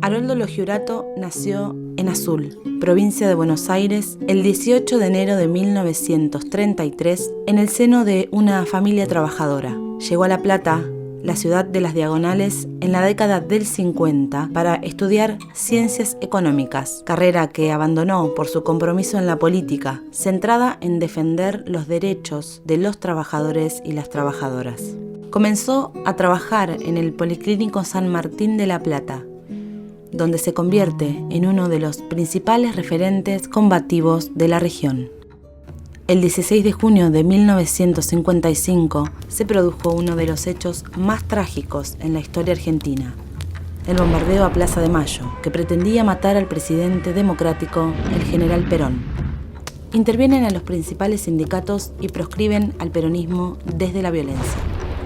Haroldo Loggiurato nació en Azul, provincia de Buenos Aires, el 18 de enero de 1933, en el seno de una familia trabajadora. Llegó a La Plata, la ciudad de las Diagonales, en la década del 50 para estudiar Ciencias Económicas, carrera que abandonó por su compromiso en la política, centrada en defender los derechos de los trabajadores y las trabajadoras. Comenzó a trabajar en el Policlínico San Martín de La Plata, donde se convierte en uno de los principales referentes combativos de la región. El 16 de junio de 1955 se produjo uno de los hechos más trágicos en la historia argentina, el bombardeo a Plaza de Mayo, que pretendía matar al presidente democrático, el general Perón. Intervienen a los principales sindicatos y proscriben al peronismo desde la violencia.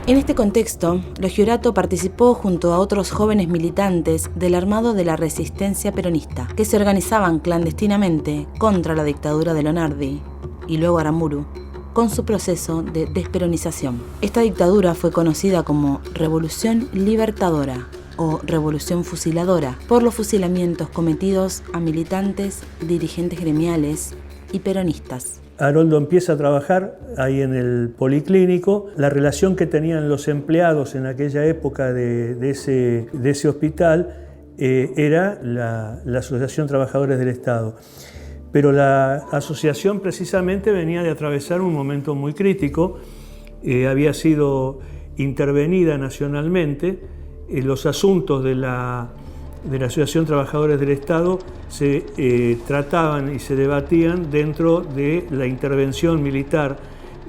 En este contexto, Loggiurato participó junto a otros jóvenes militantes del armado de la resistencia peronista, que se organizaban clandestinamente contra la dictadura de Lonardi y luego Aramburu, con su proceso de desperonización. Esta dictadura fue conocida como Revolución Libertadora o Revolución Fusiladora por los fusilamientos cometidos a militantes, dirigentes gremiales y peronistas. Haroldo empieza a trabajar ahí en el Policlínico. La relación que tenían los empleados en aquella época de ese hospital era la Asociación Trabajadores del Estado. Pero la asociación precisamente venía de atravesar un momento muy crítico. Había sido intervenida nacionalmente. Los asuntos de la Asociación Trabajadores del Estado se trataban y se debatían dentro de la intervención militar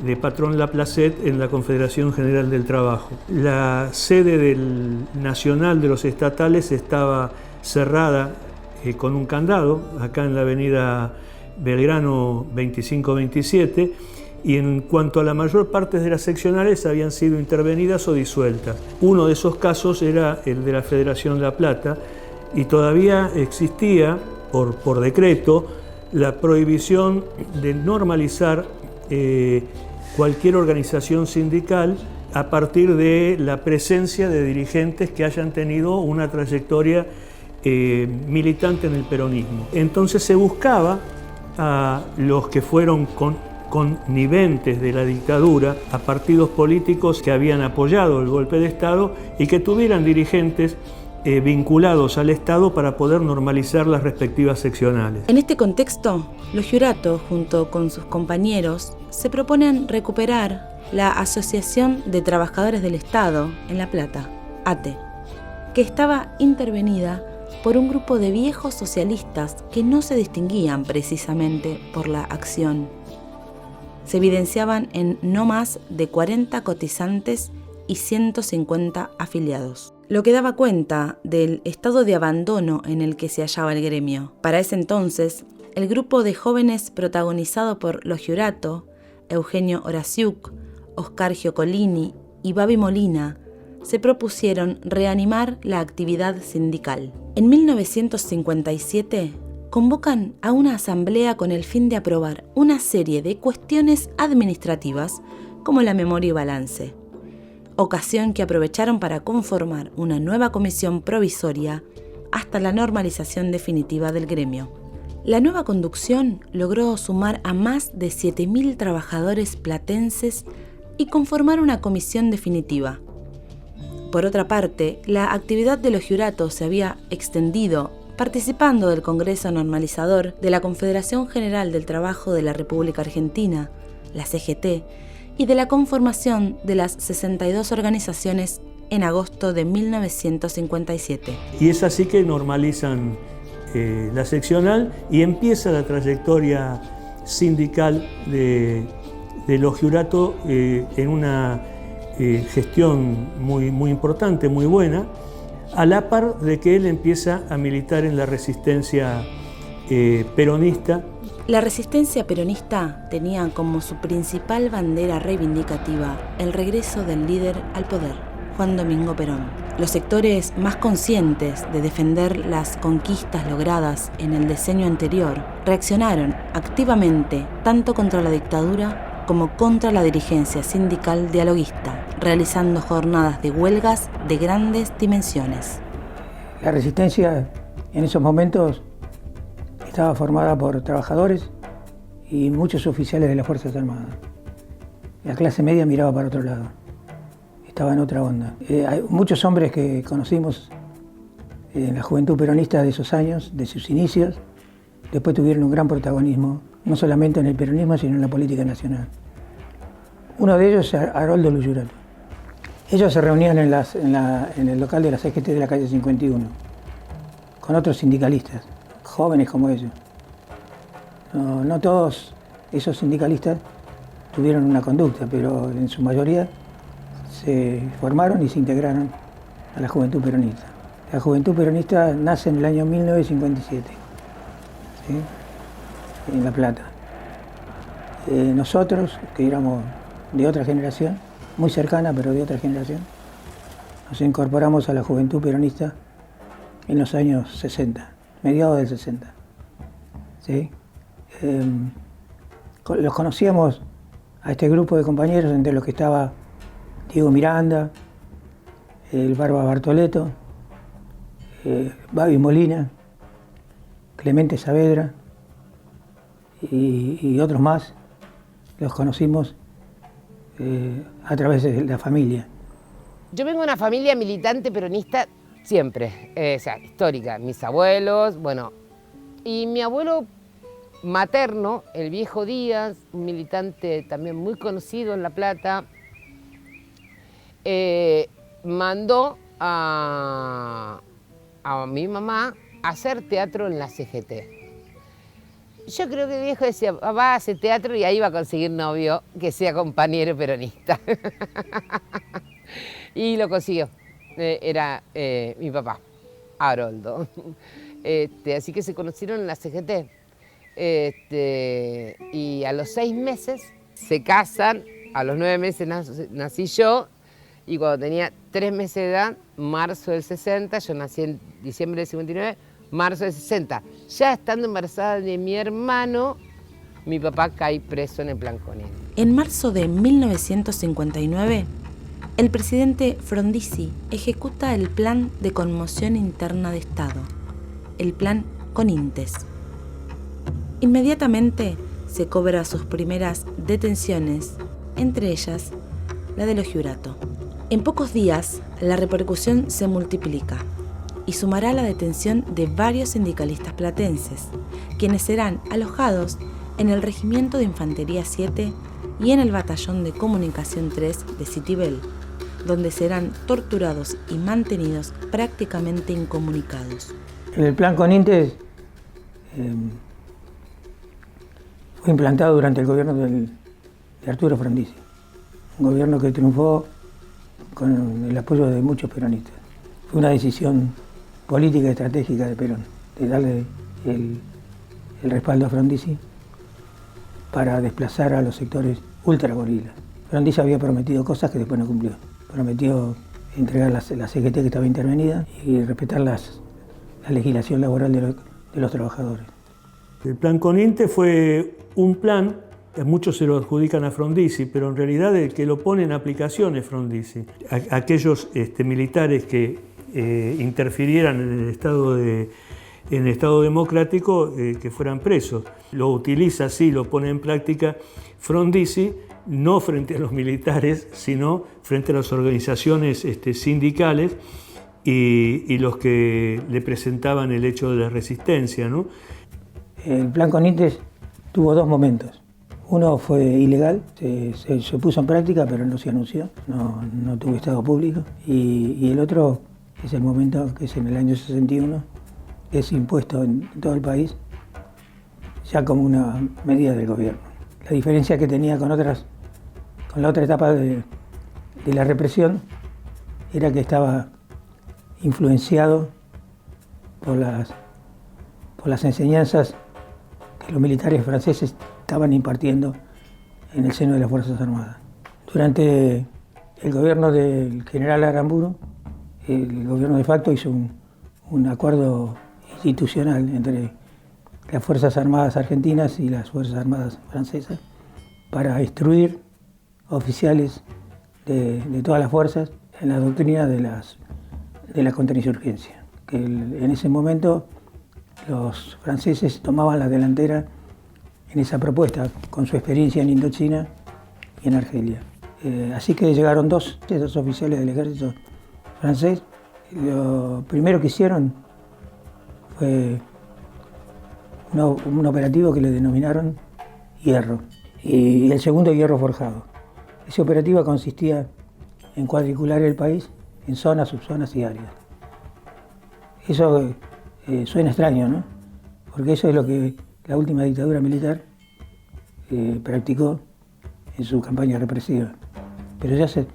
de Patrón Laplacet en la Confederación General del Trabajo. La sede del Nacional de los Estatales estaba cerrada con un candado, acá en la avenida Belgrano 2527, y en cuanto a la mayor parte de las seccionales habían sido intervenidas o disueltas. Uno de esos casos era el de la Federación La Plata, y todavía existía, por decreto, la prohibición de normalizar cualquier organización sindical a partir de la presencia de dirigentes que hayan tenido una trayectoria militante en el peronismo. Entonces se buscaba a los que fueron conniventes de la dictadura, a partidos políticos que habían apoyado el golpe de Estado y que tuvieran dirigentes vinculados al Estado para poder normalizar las respectivas seccionales. En este contexto, Loggiurato, junto con sus compañeros, se proponen recuperar la Asociación de Trabajadores del Estado en La Plata, ATE, que estaba intervenida por un grupo de viejos socialistas que no se distinguían precisamente por la acción. Se evidenciaban en no más de 40 cotizantes y 150 afiliados, lo que daba cuenta del estado de abandono en el que se hallaba el gremio. Para ese entonces, el grupo de jóvenes protagonizado por Loggiurato, Eugenio Horaciuk, Oscar Giocolini y Babi Molina se propusieron reanimar la actividad sindical. En 1957 convocan a una asamblea con el fin de aprobar una serie de cuestiones administrativas como la memoria y balance, ocasión que aprovecharon para conformar una nueva comisión provisoria hasta la normalización definitiva del gremio. La nueva conducción logró sumar a más de 7.000 trabajadores platenses y conformar una comisión definitiva. Por otra parte, la actividad de Loggiurato se había extendido participando del Congreso Normalizador de la Confederación General del Trabajo de la República Argentina, la CGT, y de la conformación de las 62 organizaciones en agosto de 1957. Y es así que normalizan la seccional y empieza la trayectoria sindical de Loggiurato en una gestión muy importante, muy buena, a la par de que él empieza a militar en la resistencia peronista. La resistencia peronista tenía como su principal bandera reivindicativa el regreso del líder al poder, Juan Domingo Perón. Los sectores más conscientes de defender las conquistas logradas en el decenio anterior reaccionaron activamente tanto contra la dictadura como contra la dirigencia sindical dialoguista, realizando jornadas de huelgas de grandes dimensiones. La resistencia en esos momentos estaba formada por trabajadores y muchos oficiales de las Fuerzas Armadas. La clase media miraba para otro lado, estaba en otra onda. Hay muchos hombres que conocimos en la juventud peronista de esos años, de sus inicios, después tuvieron un gran protagonismo, no solamente en el peronismo, sino en la política nacional. Uno de ellos es Haroldo Luyurato. Ellos se reunían en el local de la CGT de la calle 51, con otros sindicalistas, jóvenes como ellos. No todos esos sindicalistas tuvieron una conducta, pero en su mayoría se formaron y se integraron a la juventud peronista. La juventud peronista nace en el año 1957, ¿sí? En La Plata. Nosotros, que éramos de otra generación, muy cercana, pero de otra generación, nos incorporamos a la juventud peronista en los años 60, mediados del 60. ¿Sí? Los conocíamos a este grupo de compañeros, entre los que estaba Diego Miranda, el Barba Bartoleto, Babi Molina, Clemente Saavedra y otros más. Los conocimos a través de la familia. Yo vengo de una familia militante peronista siempre, o sea, histórica. Mis abuelos, bueno, y mi abuelo materno, el viejo Díaz, un militante también muy conocido en La Plata, mandó a mi mamá a hacer teatro en la CGT. Yo creo que el viejo decía, va a hacer teatro y ahí va a conseguir novio que sea compañero peronista. Y lo consiguió. Era mi papá, Haroldo. Así que se conocieron en la CGT. Y a los 6 meses se casan, a los 9 meses nací yo, y cuando tenía 3 meses de edad, marzo del 60, yo nací en diciembre del 59, marzo del 60. Ya estando embarazada de mi hermano, mi papá cae preso en el Plan Coniente. En marzo de 1959, el presidente Frondizi ejecuta el Plan de Conmoción Interna de Estado, el Plan Conintes. Inmediatamente se cobra sus primeras detenciones, entre ellas la de Lojurato. En pocos días, la repercusión se multiplica y sumará la detención de varios sindicalistas platenses, quienes serán alojados en el Regimiento de Infantería 7 y en el Batallón de Comunicación 3 de Citibel, donde serán torturados y mantenidos prácticamente incomunicados. El Plan Conintes fue implantado durante el gobierno de Arturo Frondizi, un gobierno que triunfó con el apoyo de muchos peronistas. Fue una decisión política y estratégica de Perón, de darle el respaldo a Frondizi para desplazar a los sectores ultragorilas. Frondizi había prometido cosas que después no cumplió. Prometió entregar la CGT que estaba intervenida y respetar la legislación laboral de los trabajadores. El Plan Conintes fue un plan, muchos se lo adjudican a Frondizi, pero en realidad el que lo pone en aplicación es Frondizi. Aquellos militares que interfirieran en el Estado democrático, que fueran presos. Lo utiliza así, lo pone en práctica Frondizi, no frente a los militares, sino frente a las organizaciones sindicales y los que le presentaban el hecho de la resistencia, ¿no? El Plan Conintes tuvo 2 momentos. Uno fue ilegal, se puso en práctica, pero no se anunció, no tuvo estado público. Y el otro es el momento que es en el año 61, es impuesto en todo el país, ya como una medida del gobierno. La diferencia que tenía con la otra etapa de la represión era que estaba influenciado por las enseñanzas que los militares franceses estaban impartiendo en el seno de las Fuerzas Armadas. Durante el gobierno del general Aramburu, el gobierno de facto hizo un acuerdo institucional entre las Fuerzas Armadas argentinas y las Fuerzas Armadas francesas para instruir oficiales de todas las fuerzas en la doctrina de la contrainsurgencia. Que en ese momento los franceses tomaban la delantera en esa propuesta, con su experiencia en Indochina y en Argelia. Así que llegaron dos oficiales del ejército francés. Lo primero que hicieron fue un operativo que le denominaron Hierro, y el segundo Hierro Forjado. Ese operativo consistía en cuadricular el país en zonas, subzonas y áreas. Eso suena extraño, ¿no? Porque eso es lo que la última dictadura militar practicó en su campaña represiva. Pero ya se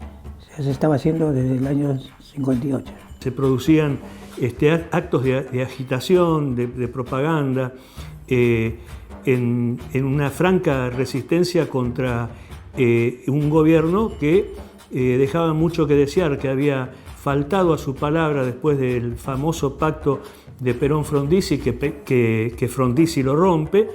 estaba haciendo desde el año 58. Se producían actos de agitación, de propaganda, en una franca resistencia contra un gobierno que dejaba mucho que desear, que había faltado a su palabra después del famoso pacto de Perón-Frondizi, que Frondizi lo rompe,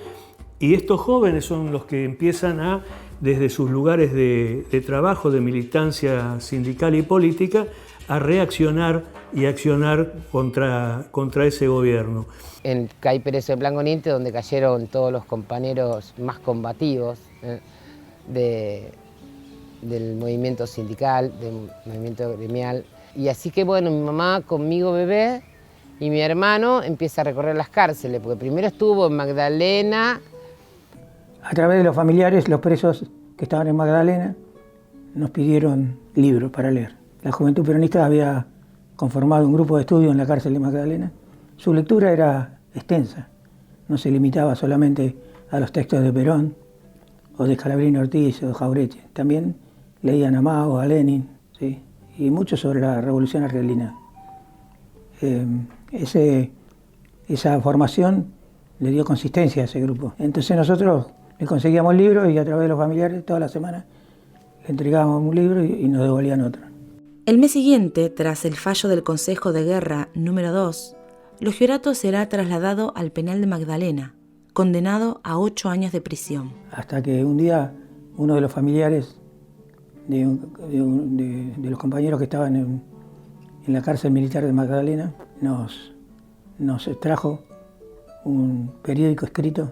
y estos jóvenes son los que empiezan desde sus lugares de trabajo, de militancia sindical y política, a reaccionar y accionar contra ese gobierno. En Cay Pérez en Plan con Intes, donde cayeron todos los compañeros más combativos del movimiento sindical, del movimiento gremial. Y así que bueno, mi mamá conmigo bebé y mi hermano empieza a recorrer las cárceles, porque primero estuvo en Magdalena. A través de los familiares, los presos que estaban en Magdalena nos pidieron libros para leer. La Juventud Peronista había conformado un grupo de estudio en la cárcel de Magdalena. Su lectura era extensa, no se limitaba solamente a los textos de Perón o de Scalabrini Ortiz o de Jauretche. También leían a Mao, a Lenin, ¿sí? Y mucho sobre la Revolución Argelina. Esa formación le dio consistencia a ese grupo. Entonces nosotros le conseguíamos libros y a través de los familiares toda la semana le entregábamos un libro y nos devolvían otro. El mes siguiente, tras el fallo del Consejo de Guerra número 2, Lo Giorato será trasladado al penal de Magdalena, condenado a 8 años de prisión. Hasta que un día uno de los familiares de los compañeros que estaban en la cárcel militar de Magdalena nos trajo un periódico escrito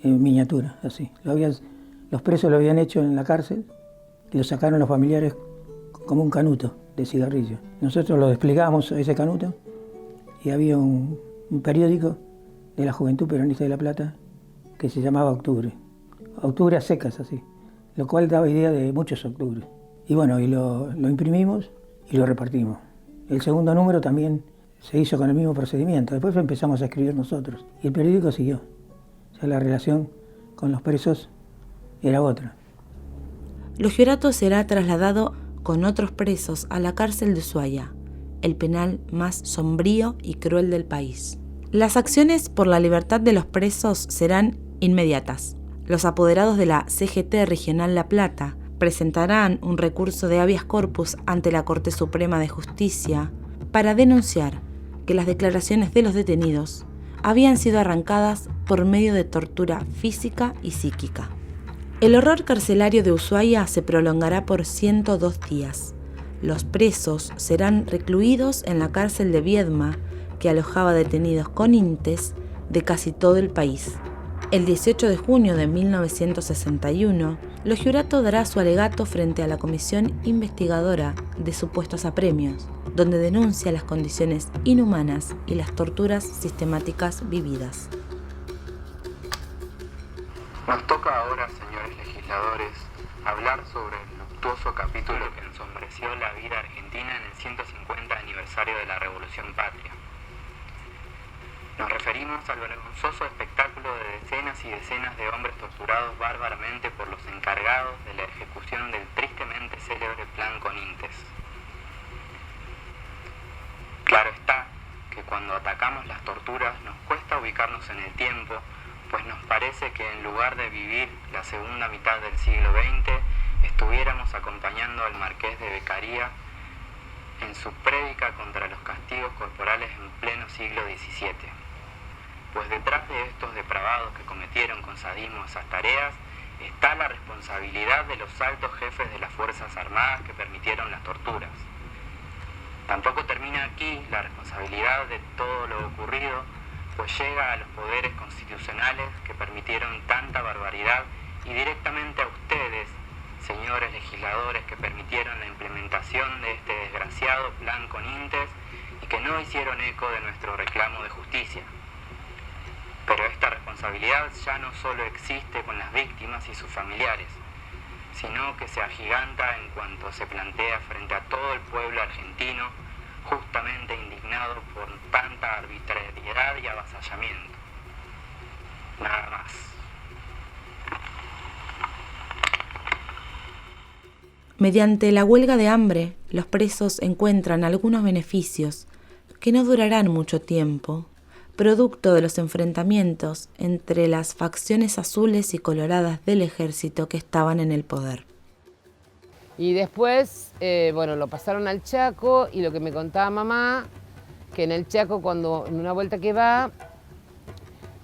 en miniatura, así. Los presos lo habían hecho en la cárcel y lo sacaron los familiares como un canuto de cigarrillo. Nosotros lo desplegamos a ese canuto y había un periódico de la Juventud Peronista de La Plata que se llamaba Octubre. Octubre a secas, así, lo cual daba idea de muchos octubres. Y bueno, y lo imprimimos y lo repartimos. El segundo número también se hizo con el mismo procedimiento. Después empezamos a escribir nosotros y el periódico siguió. O sea, la relación con los presos era otra. Lo Giorato será trasladado con otros presos a la cárcel de Ushuaia, el penal más sombrío y cruel del país. Las acciones por la libertad de los presos serán inmediatas. Los apoderados de la CGT Regional La Plata presentarán un recurso de habeas corpus ante la Corte Suprema de Justicia para denunciar que las declaraciones de los detenidos habían sido arrancadas por medio de tortura física y psíquica. El horror carcelario de Ushuaia se prolongará por 102 días. Los presos serán recluidos en la cárcel de Viedma, que alojaba detenidos con INTES de casi todo el país. El 18 de junio de 1961, Lo Giorato dará su alegato frente a la Comisión Investigadora de Supuestos Apremios, donde denuncia las condiciones inhumanas y las torturas sistemáticas vividas. Nos toca ahora, señores legisladores, hablar sobre el luctuoso capítulo que ensombreció la vida argentina en el 150 aniversario de la Revolución Patria. Nos referimos al vergonzoso espectáculo de decenas y decenas de hombres torturados bárbaramente por los encargados de la ejecución del tristemente célebre plan Conintes. Claro está que cuando atacamos las torturas nos cuesta ubicarnos en el tiempo, pues nos parece que en lugar de vivir la segunda mitad del siglo XX, estuviéramos acompañando al marqués de Beccaria en su prédica contra los castigos corporales en pleno siglo XVII. Pues detrás de estos depravados que cometieron con sadismo esas tareas, está la responsabilidad de los altos jefes de las Fuerzas Armadas que permitieron las torturas. Tampoco termina aquí la responsabilidad de todo lo ocurrido, pues llega a los poderes constitucionales que permitieron tanta barbaridad y directamente a ustedes, señores legisladores, que permitieron la implementación de este desgraciado plan con Intes y que no hicieron eco de nuestro reclamo de justicia. Pero esta responsabilidad ya no solo existe con las víctimas y sus familiares, sino que se agiganta en cuanto se plantea frente a todo el pueblo argentino, justamente indignado por tanta arbitrariedad y avasallamiento. Nada más. Mediante la huelga de hambre, los presos encuentran algunos beneficios que no durarán mucho tiempo, producto de los enfrentamientos entre las facciones azules y coloradas del ejército que estaban en el poder. Y después, lo pasaron al Chaco y lo que me contaba mamá, que en el Chaco cuando en una vuelta que va,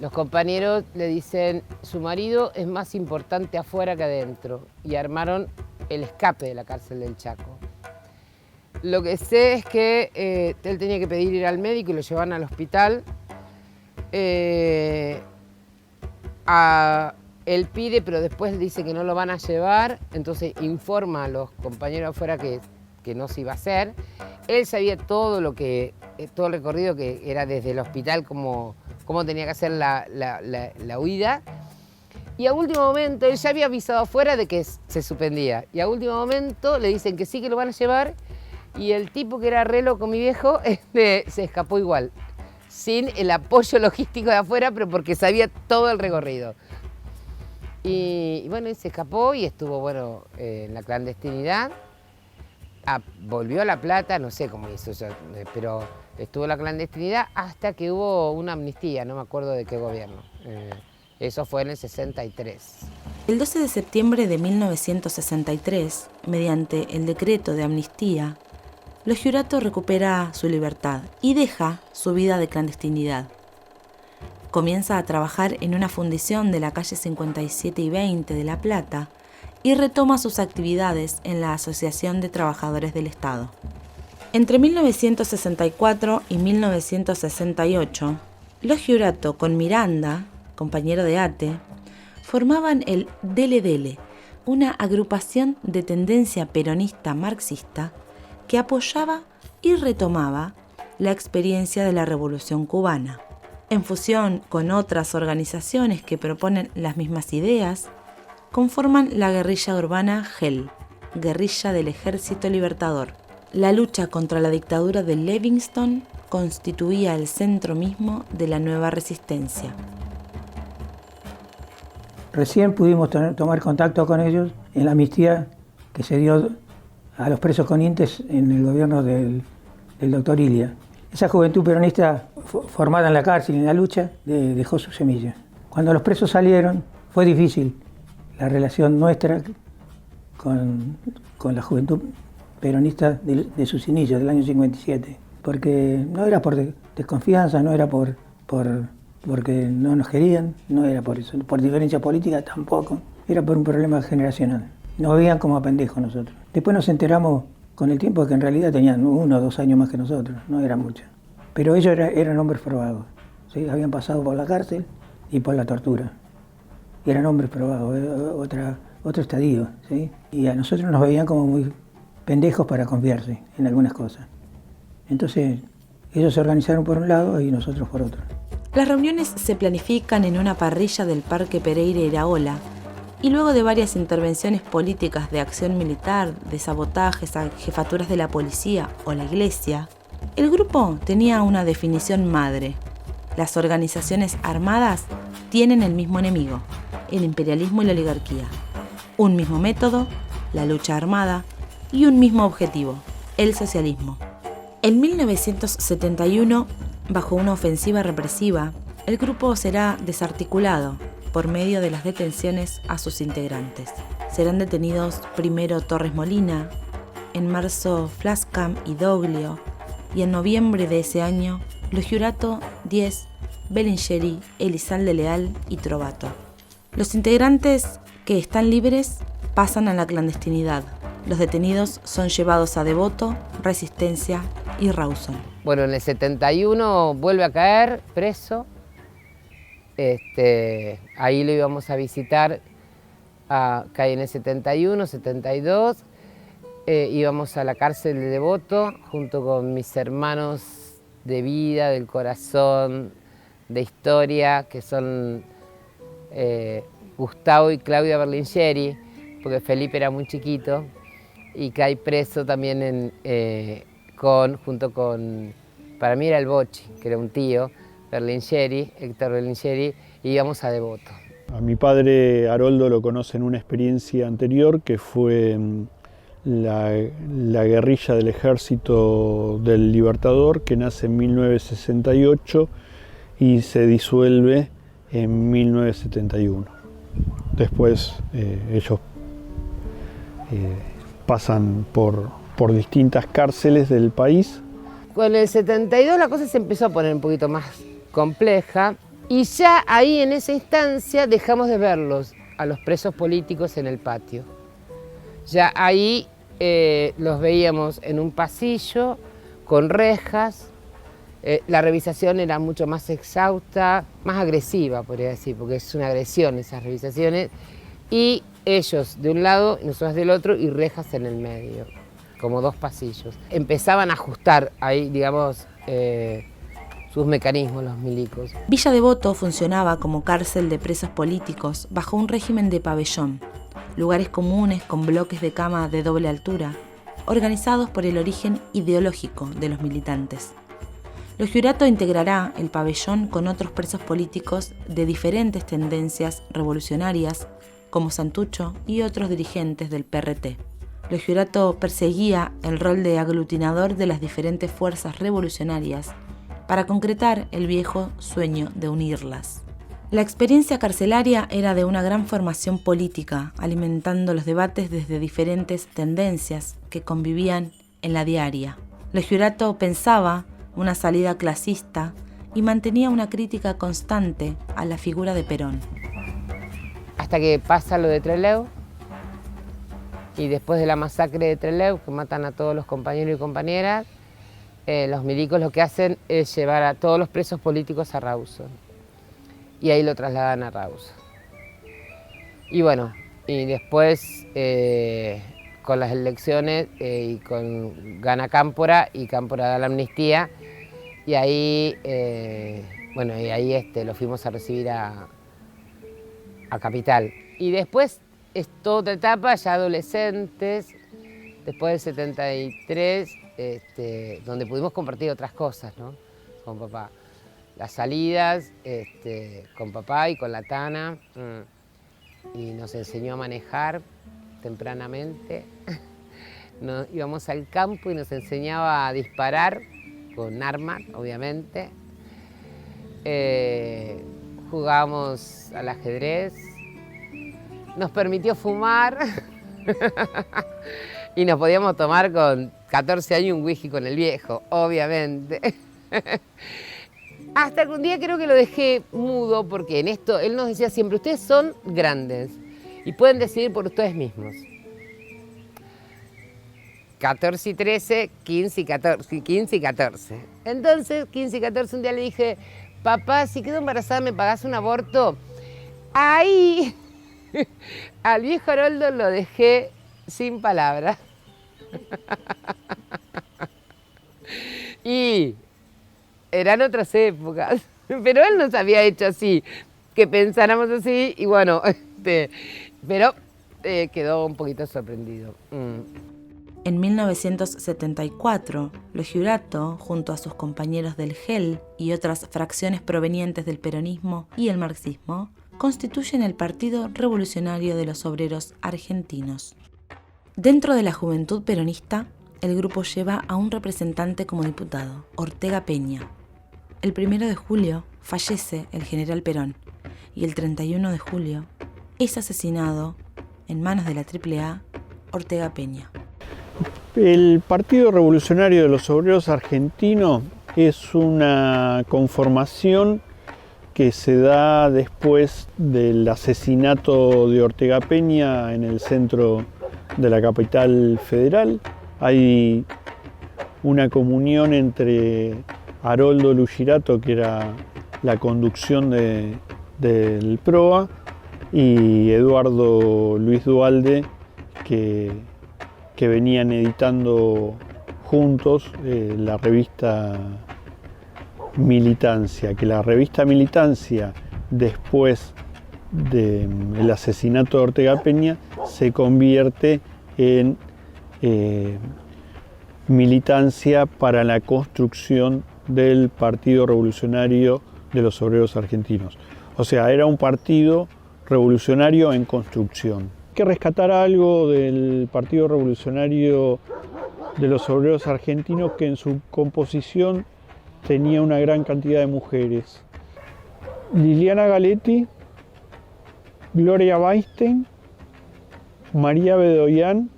los compañeros le dicen, su marido es más importante afuera que adentro, y armaron el escape de la cárcel del Chaco. Lo que sé es que él tenía que pedir ir al médico y lo llevaban al hospital. Él pide, pero después dice que no lo van a llevar, entonces informa a los compañeros afuera que no se iba a hacer. Él sabía todo el recorrido que era desde el hospital, cómo tenía que hacer la huida. Y a último momento, él ya había avisado afuera de que se suspendía. Y a último momento le dicen que sí, que lo van a llevar. Y el tipo que era re loco, mi viejo, se escapó igual. Sin el apoyo logístico de afuera, pero porque sabía todo el recorrido. Y él se escapó y estuvo, en la clandestinidad. Volvió a La Plata, no sé cómo hizo eso, pero estuvo en la clandestinidad hasta que hubo una amnistía, no me acuerdo de qué gobierno. Eso fue en el 63. El 12 de septiembre de 1963, mediante el decreto de amnistía, Lo Giurato recupera su libertad y deja su vida de clandestinidad. Comienza a trabajar en una fundición de la calle 57 y 20 de La Plata y retoma sus actividades en la Asociación de Trabajadores del Estado. Entre 1964 y 1968, Lo Giurato con Miranda, compañero de ATE, formaban el Dele Dele, una agrupación de tendencia peronista marxista que apoyaba y retomaba la experiencia de la Revolución Cubana. En fusión con otras organizaciones que proponen las mismas ideas, conforman la guerrilla urbana GEL, Guerrilla del Ejército Libertador. La lucha contra la dictadura de Livingston constituía el centro mismo de la nueva resistencia. Recién pudimos tomar contacto con ellos en la amnistía que se dio a los presos con Intes en el gobierno del doctor Ilia. Esa juventud peronista formada en la cárcel y en la lucha dejó su semilla. Cuando los presos salieron fue difícil la relación nuestra con la juventud peronista de sus inicios, del año 57, porque no era por desconfianza, no era porque no nos querían, no era por eso, por diferencia política tampoco, era por un problema generacional. Nos veían como a pendejos nosotros. Después nos enteramos con el tiempo que en realidad tenían 1 o 2 años más que nosotros, no era mucho. Pero ellos eran hombres probados, ¿sí? Habían pasado por la cárcel y por la tortura. Y eran hombres probados, otro estadio, ¿sí? Y a nosotros nos veían como muy pendejos para confiarse en algunas cosas. Entonces ellos se organizaron por un lado y nosotros por otro. Las reuniones se planifican en una parrilla del Parque Pereira Iraola y luego de varias intervenciones políticas de acción militar, de sabotajes a jefaturas de la policía o la iglesia, el grupo tenía una definición madre. Las organizaciones armadas tienen el mismo enemigo, el imperialismo y la oligarquía. Un mismo método, la lucha armada, y un mismo objetivo, el socialismo. En 1971, bajo una ofensiva represiva, el grupo será desarticulado por medio de las detenciones a sus integrantes. Serán detenidos primero Torres Molina, en marzo Flascam y Doglio, y en noviembre de ese año, Lo Giurato, Diez, Bellingeri, Elizalde Leal y Trovato. Los integrantes que están libres pasan a la clandestinidad. Los detenidos son llevados a Devoto, Resistencia y Rawson. Bueno, en el 71 vuelve a caer preso. Ahí lo íbamos a visitar, cae en el 71, 72. Íbamos a la cárcel de Devoto junto con mis hermanos de vida, del corazón, de historia, que son Gustavo y Claudia Berlingeri, porque Felipe era muy chiquito, y cae preso también junto con, para mí era el Bochi, que era un tío, Berlingeri, Héctor Berlingeri, y íbamos a Devoto. A mi padre Haroldo lo conoce en una experiencia anterior que fue la guerrilla del Ejército del Libertador, que nace en 1968 y se disuelve en 1971. Después ellos pasan por distintas cárceles del país. Con el 72 la cosa se empezó a poner un poquito más compleja y ya ahí en esa instancia dejamos de verlos a los presos políticos en el patio. Ya ahí los veíamos en un pasillo con rejas. La revisación era mucho más exhausta, más agresiva, podría decir, porque es una agresión esas revisaciones. Y ellos de un lado y nosotros del otro y rejas en el medio, como dos pasillos. Empezaban a ajustar ahí, digamos, sus mecanismos, los milicos. Villa Devoto funcionaba como cárcel de presos políticos bajo un régimen de pabellón, lugares comunes con bloques de cama de doble altura, organizados por el origen ideológico de los militantes. Los Giurato integrará el pabellón con otros presos políticos de diferentes tendencias revolucionarias, como Santucho y otros dirigentes del PRT. Los Giurato perseguía el rol de aglutinador de las diferentes fuerzas revolucionarias para concretar el viejo sueño de unirlas. La experiencia carcelaria era de una gran formación política, alimentando los debates desde diferentes tendencias que convivían en la diaria. Los Giurato pensaba una salida clasista y mantenía una crítica constante a la figura de Perón. Hasta que pasa lo de Trelew, y después de la masacre de Trelew, que matan a todos los compañeros y compañeras, los milicos lo que hacen es llevar a todos los presos políticos a Rawson. Y ahí lo trasladan a Rawson. Y bueno, y después con las elecciones gana Cámpora y Cámpora da la amnistía. Y ahí, lo fuimos a recibir a Capital. Y después es toda otra etapa, ya adolescentes, después del 73, donde pudimos compartir otras cosas, ¿no? Con papá. Las salidas con papá y con la Tana, y nos enseñó a manejar tempranamente. Íbamos al campo y nos enseñaba a disparar con armas, obviamente. Jugábamos al ajedrez, nos permitió fumar y nos podíamos tomar con 14 años un whisky con el viejo, obviamente. Hasta que un día creo que lo dejé mudo, porque en esto él nos decía siempre, ustedes son grandes y pueden decidir por ustedes mismos. 14 y 13, 15 y 14. Entonces, 15 y 14, un día le dije, papá, si quedo embarazada, ¿me pagás un aborto? Ahí, al viejo Haroldo lo dejé sin palabras. Y eran otras épocas, pero él nos había hecho así, que pensáramos así, y bueno, pero quedó un poquito sorprendido. En 1974, los Giurato, junto a sus compañeros del GEL y otras fracciones provenientes del peronismo y el marxismo, constituyen el Partido Revolucionario de los Obreros Argentinos. Dentro de la juventud peronista, el grupo lleva a un representante como diputado, Ortega Peña. El 1 de julio fallece el general Perón y el 31 de julio es asesinado en manos de la AAA Ortega Peña. El Partido Revolucionario de los Obreros Argentinos es una conformación que se da después del asesinato de Ortega Peña en el centro de la capital federal. Hay una comunión entre Haroldo Lugirato, que era la conducción del PROA, y Eduardo Luis Duhalde, que venían editando juntos la revista Militancia, que la revista Militancia, después del asesinato de Ortega Peña, se convierte en Militancia para la construcción del Partido Revolucionario de los Obreros Argentinos. O sea, era un partido revolucionario en construcción. Hay que rescatar algo del Partido Revolucionario de los Obreros Argentinos, que en su composición tenía una gran cantidad de mujeres. Liliana Galetti, Gloria Weinstein, María Bedoyan,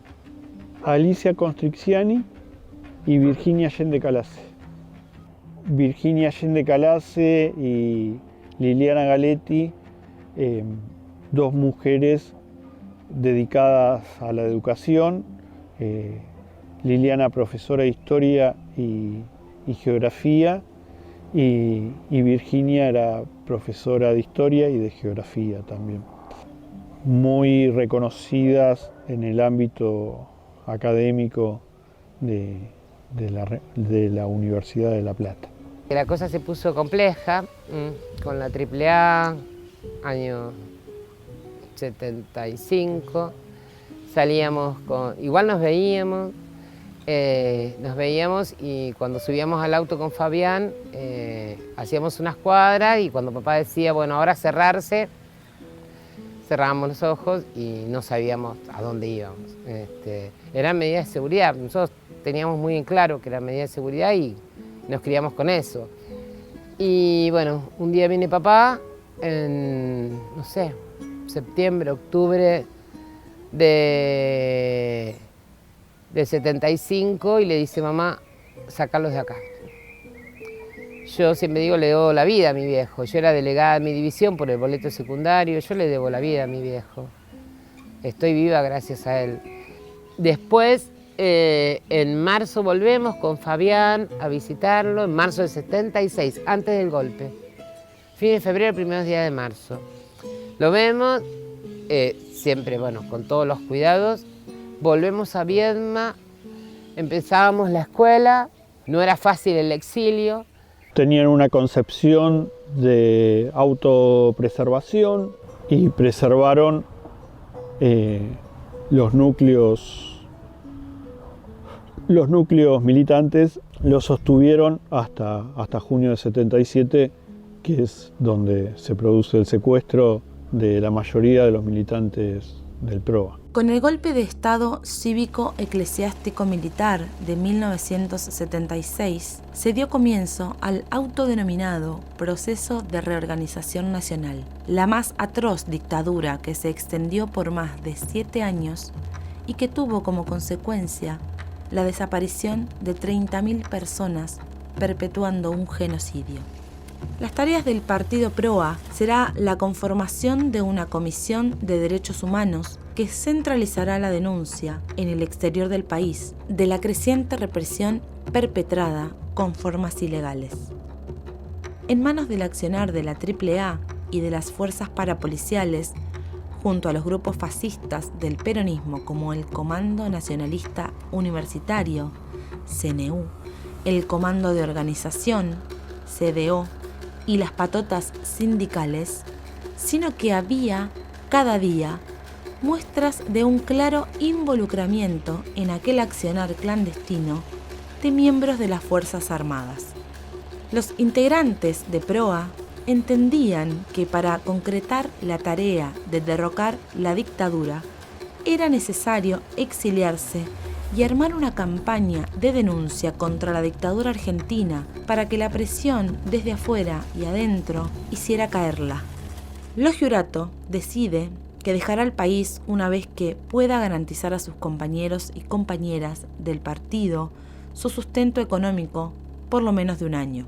Alicia Constrixiani y Virginia Allende Calace. Virginia Allende Calace y Liliana Galetti, dos mujeres dedicadas a la educación. Liliana, profesora de historia y geografía, y Virginia era profesora de historia y de geografía también. Muy reconocidas en el ámbito académico de la Universidad de La Plata. La cosa se puso compleja con la AAA, año 75, salíamos igual nos veíamos y cuando subíamos al auto con Fabián hacíamos unas cuadras, y cuando papá decía, bueno, ahora cerrarse, cerrábamos los ojos y no sabíamos a dónde íbamos. Eran medidas de seguridad, nosotros teníamos muy en claro que eran medidas de seguridad y nos criamos con eso. Y bueno, un día viene papá en, no sé, septiembre, octubre de 75, y le dice, mamá, sacarlos de acá. Yo siempre digo, le debo la vida a mi viejo. Yo era delegada de mi división por el boleto secundario, yo le debo la vida a mi viejo. Estoy viva gracias a él. Después, en marzo volvemos con Fabián a visitarlo, en marzo del 76, antes del golpe. Fin de febrero, primeros días de marzo. Lo vemos, siempre, bueno, con todos los cuidados. Volvemos a Viedma, empezábamos la escuela, no era fácil el exilio. Tenían una concepción de autopreservación y preservaron los núcleos militantes, los sostuvieron hasta junio de 77, que es donde se produce el secuestro de la mayoría de los militantes del PROA. Con el golpe de Estado cívico-eclesiástico-militar de 1976, se dio comienzo al autodenominado Proceso de Reorganización Nacional, la más atroz dictadura que se extendió por más de 7 años y que tuvo como consecuencia la desaparición de 30.000 personas, perpetuando un genocidio. Las tareas del Partido PROA será la conformación de una comisión de derechos humanos que centralizará la denuncia en el exterior del país de la creciente represión perpetrada con formas ilegales. En manos del accionar de la AAA y de las fuerzas parapoliciales, junto a los grupos fascistas del peronismo como el Comando Nacionalista Universitario, CNU, el Comando de Organización, CDO, y las patotas sindicales, sino que había, cada día, muestras de un claro involucramiento en aquel accionar clandestino de miembros de las Fuerzas Armadas. Los integrantes de PROA entendían que para concretar la tarea de derrocar la dictadura era necesario exiliarse y armar una campaña de denuncia contra la dictadura argentina para que la presión desde afuera y adentro hiciera caerla. Lugirato decide que dejará el país una vez que pueda garantizar a sus compañeros y compañeras del partido su sustento económico por lo menos de un año.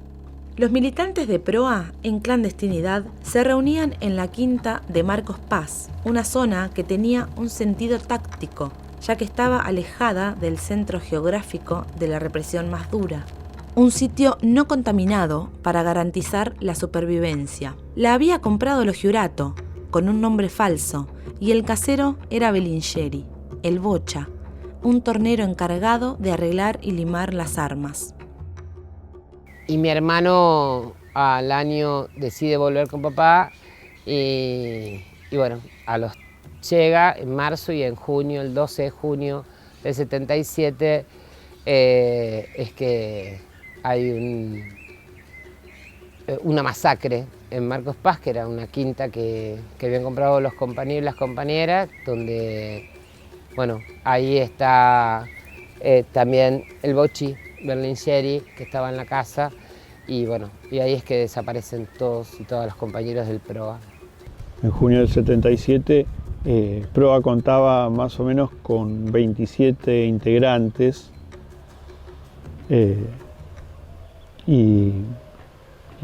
Los militantes de Proa, en clandestinidad, se reunían en la quinta de Marcos Paz, una zona que tenía un sentido táctico, ya que estaba alejada del centro geográfico de la represión más dura. Un sitio no contaminado para garantizar la supervivencia. La había comprado Lo Giurato, con un nombre falso, y el casero era Belingeri, el Bocha, un tornero encargado de arreglar y limar las armas. Y mi hermano al año decide volver con papá y bueno, llega en marzo y en junio, el 12 de junio del 77, es que hay una masacre en Marcos Paz, que era una quinta que habían comprado los compañeros y las compañeras, donde, bueno, ahí está también el Bochi Berlingeri, que estaba en la casa, y bueno, y ahí es que desaparecen todos y todas los compañeros del Proa. En junio del 77, Proa contaba más o menos con 27 integrantes y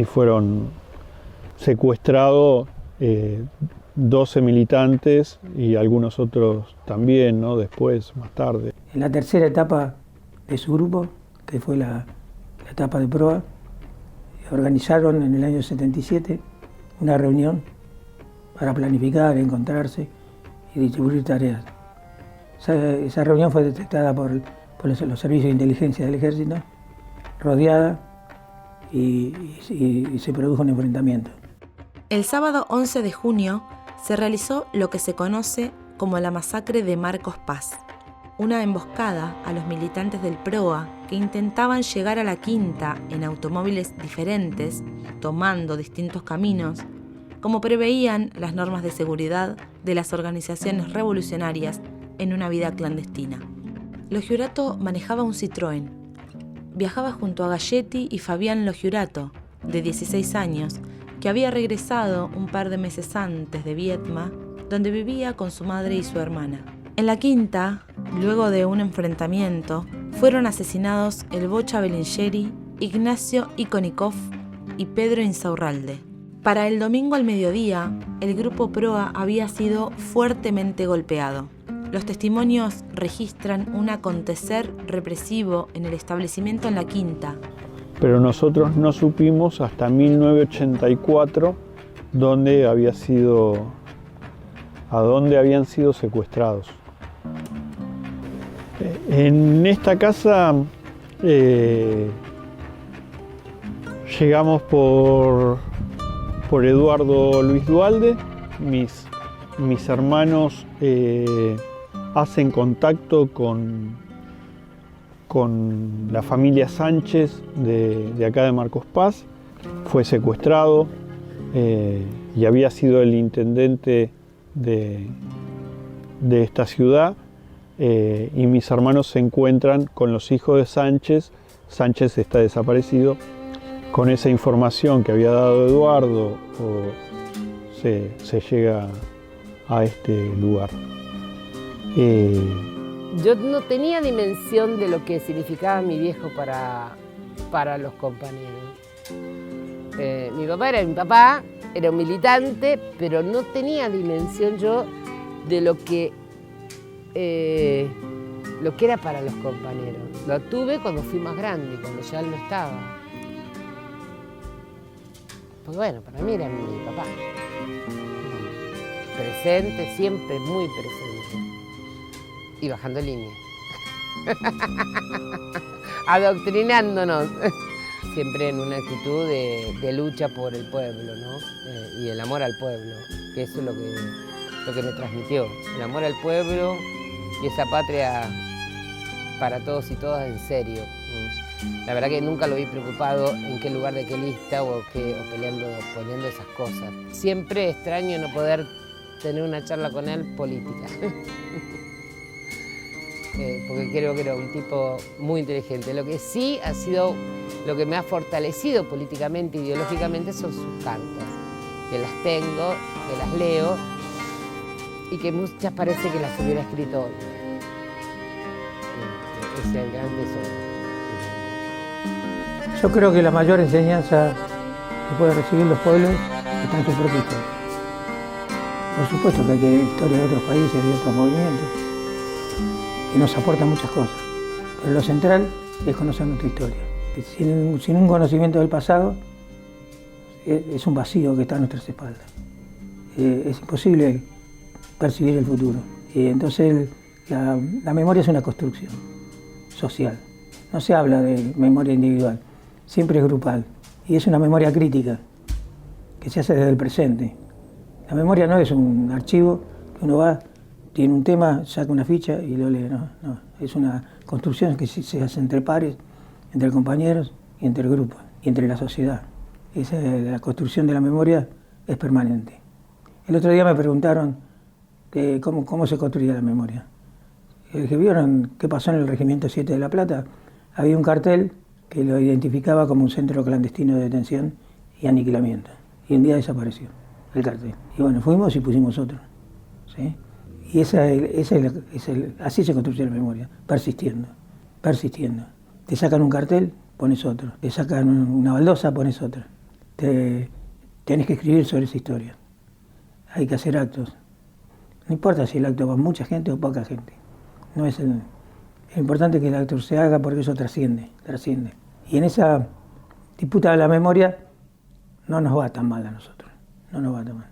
fueron secuestrados 12 militantes y algunos otros también, ¿no? Después, más tarde. En la tercera etapa de su grupo, que fue la etapa de Proa, organizaron en el año 77 una reunión para planificar, encontrarse y distribuir tareas. Esa reunión fue detectada por los servicios de inteligencia del ejército, rodeada, y se produjo un enfrentamiento. El sábado 11 de junio se realizó lo que se conoce como la masacre de Marcos Paz, una emboscada a los militantes del Proa que intentaban llegar a la quinta en automóviles diferentes, tomando distintos caminos, como preveían las normas de seguridad de las organizaciones revolucionarias en una vida clandestina. Lo Giurato manejaba un Citroën. Viajaba junto a Galletti y Fabián Lo Giurato, de 16 años, que había regresado un par de meses antes de Viedma, donde vivía con su madre y su hermana. En la quinta, luego de un enfrentamiento, fueron asesinados el Bocha Belingeri, Ignacio Ikonikov y Pedro Insaurralde. Para el domingo al mediodía, el grupo Proa había sido fuertemente golpeado. Los testimonios registran un acontecer represivo en el establecimiento en la quinta. Pero nosotros no supimos hasta 1984 a dónde habían sido secuestrados. En esta casa llegamos por Eduardo Luis Duhalde. Mis hermanos hacen contacto con la familia Sánchez de acá de Marcos Paz. Fue secuestrado y había sido el intendente de esta ciudad, y mis hermanos se encuentran con los hijos de Sánchez. Sánchez está desaparecido. Con esa información que había dado Eduardo, se llega a este lugar. Yo no tenía dimensión de lo que significaba mi viejo para los compañeros. Mi papá era un militante, pero no tenía dimensión yo de lo que era para los compañeros. Lo tuve cuando fui más grande, cuando ya él no estaba. Pues bueno, para mí era mi papá. Presente, siempre muy presente. Y bajando línea. Adoctrinándonos. Siempre en una actitud de lucha por el pueblo, ¿no? Y el amor al pueblo, que eso es lo que me transmitió. El amor al pueblo y esa patria para todos y todas en serio. La verdad que nunca lo vi preocupado en qué lugar de qué lista o peleando esas cosas. Siempre extraño no poder tener una charla con él política. Porque creo que era un tipo muy inteligente. Lo que sí ha sido, lo que me ha fortalecido políticamente, ideológicamente, son sus cartas, que las tengo, que las leo y que muchas parece que las hubiera escrito hoy. Ese es el gran tesoro. Yo creo que la mayor enseñanza que pueden recibir los pueblos está en su propia historia. Por supuesto que hay que ver historia de otros países y de otros movimientos, que nos aportan muchas cosas, pero lo central es conocer nuestra historia. Sin un conocimiento del pasado, es un vacío que está a nuestras espaldas. Es imposible percibir el futuro. Entonces, la memoria es una construcción social. No se habla de memoria individual, siempre es grupal. Y es una memoria crítica, que se hace desde el presente. La memoria no es un archivo que uno va, tiene un tema, saca una ficha y lo lee. No. Es una construcción que se hace entre pares, entre compañeros y entre grupos, y entre la sociedad. La construcción de la memoria es permanente. El otro día me preguntaron cómo se construía la memoria. Que vieron qué pasó en el Regimiento 7 de La Plata. Había un cartel que lo identificaba como un centro clandestino de detención y aniquilamiento. Y un día desapareció el cartel. Y bueno, fuimos y pusimos otro. ¿Sí? Y así se construye la memoria, persistiendo. Te sacan un cartel, pones otro. Te sacan una baldosa, pones otra. Tenés que escribir sobre esa historia. Hay que hacer actos. No importa si el acto va a mucha gente o poca gente. No es importante que el acto se haga porque eso trasciende. Y en esa disputa de la memoria no nos va tan mal a nosotros. No nos va tan mal.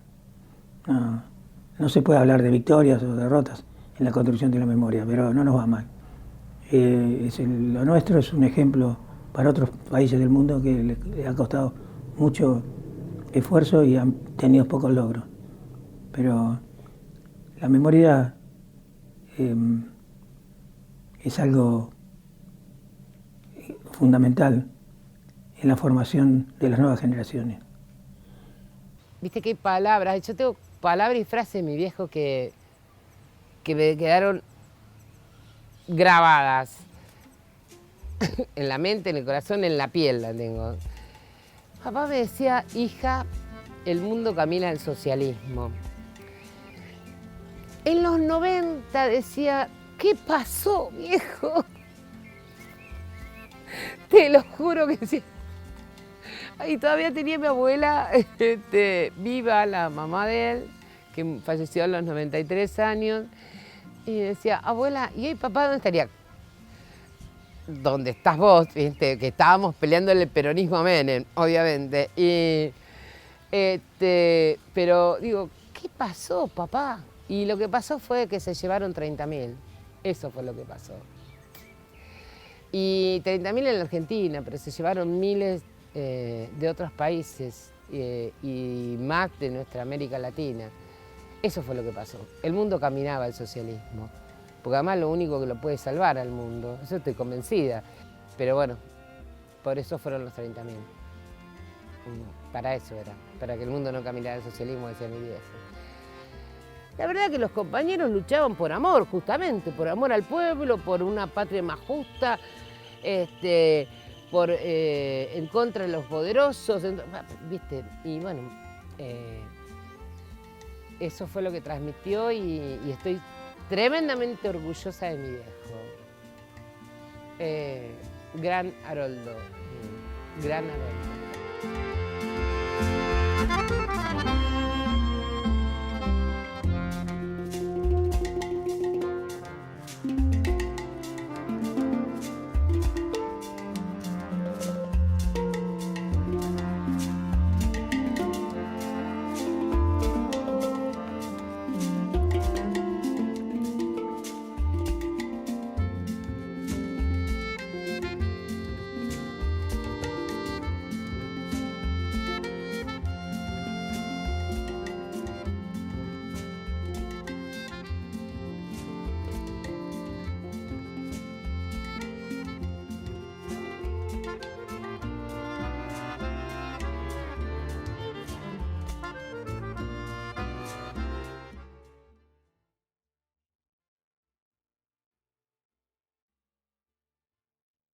No se puede hablar de victorias o derrotas en la construcción de la memoria, pero no nos va mal. Lo nuestro es un ejemplo para otros países del mundo que le ha costado mucho esfuerzo y han tenido pocos logros. Pero la memoria es algo fundamental en la formación de las nuevas generaciones. Viste que hay palabras, yo tengo palabras y frases de mi viejo que me quedaron grabadas en la mente, en el corazón, en la piel la tengo. Papá me decía, hija, el mundo camina al socialismo. En los 90 decía, ¿qué pasó, viejo? Te lo juro que sí. Y todavía tenía mi abuela viva, la mamá de él, que falleció a los 93 años. Y decía, abuela, ¿y hoy papá dónde estaría? ¿Dónde estás vos? ¿Viste? Que estábamos peleando el peronismo a Menem, obviamente. Pero digo, ¿qué pasó, papá? Y lo que pasó fue que se llevaron 30.000. Eso fue lo que pasó. Y 30.000 en la Argentina, pero se llevaron miles de otros países y más de nuestra América Latina. Eso fue lo que pasó. El mundo caminaba al socialismo. Porque además lo único que lo puede salvar al mundo, eso estoy convencida. Pero bueno, por eso fueron los 30.000. Para eso era, para que el mundo no caminara al socialismo, decía mi viejo. La verdad que los compañeros luchaban por amor, justamente, por amor al pueblo, por una patria más justa, en contra de los poderosos, ¿viste? Y bueno, eso fue lo que transmitió y estoy tremendamente orgullosa de mi viejo. Gran Haroldo, gran Haroldo.